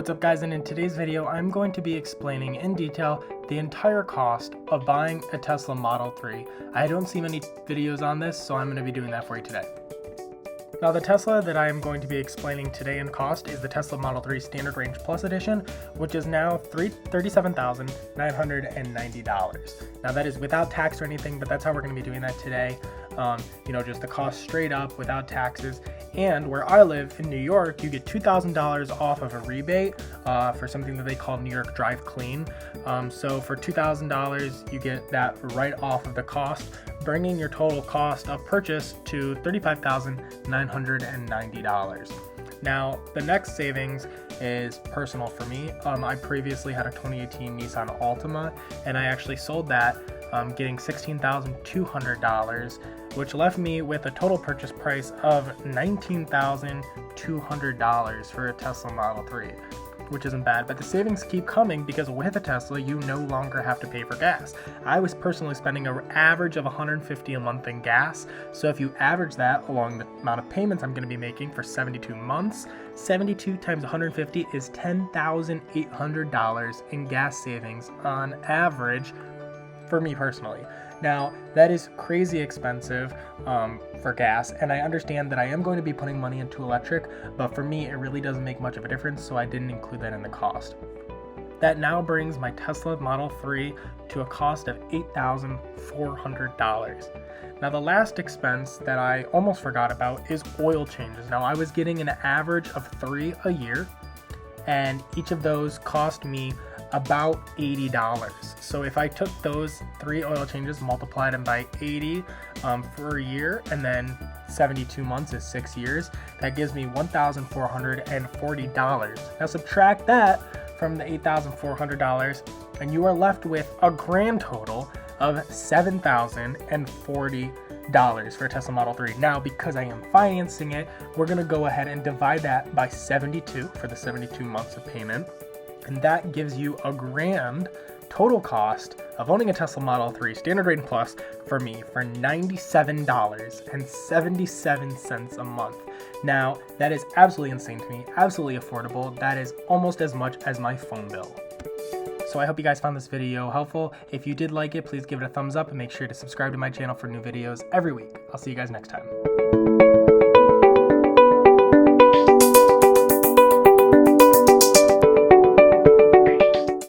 What's up guys, and in today's video I'm going to be explaining in detail the entire cost of buying a Tesla Model 3. I don't see many videos on this, so I'm going to be doing that for you today. Now the Tesla that I am going to be explaining today in cost is the Tesla Model 3 Standard Range Plus Edition, which is now $37,990. Now that is without tax or anything, but that's how we're going to be doing that today. Just the cost straight up without taxes. And where I live in New York, you get $2,000 off of a rebate for something that they call New York Drive Clean. So for $2,000, you get that right off of the cost, bringing your total cost of purchase to $35,990. Now, the next savings is personal for me. I previously had a 2018 Nissan Altima, and I actually sold that, getting $16,200, which left me with a total purchase price of $19,200 for a Tesla Model 3, which isn't bad. But the savings keep coming because with a Tesla, you no longer have to pay for gas. I was personally spending an average of $150 a month in gas. So if you average that along the amount of payments I'm going to be making for 72 months, 72 times 150 is $10,800 in gas savings on average for me personally. Now, that is crazy expensive for gas, and I understand that I am going to be putting money into electric, but for me, it really doesn't make much of a difference, so I didn't include that in the cost. That now brings my Tesla Model 3 to a cost of $8,400. Now, the last expense that I almost forgot about is oil changes. Now, I was getting an average of 3 a year, and each of those cost me about $80. So if I took those 3 oil changes, multiplied them by 80 for a year, and then 72 months is 6 years, that gives me $1,440. Now subtract that from the $8,400, and you are left with a grand total of $7,040 for a Tesla Model 3. Now, because I am financing it, we're gonna go ahead and divide that by 72 for the 72 months of payment. And that gives you a grand total cost of owning a Tesla Model 3 Standard Range Plus for me for $97.77 a month. Now, that is absolutely insane to me, absolutely affordable. That is almost as much as my phone bill. So I hope you guys found this video helpful. If you did like it, please give it a thumbs up and make sure to subscribe to my channel for new videos every week. I'll see you guys next time.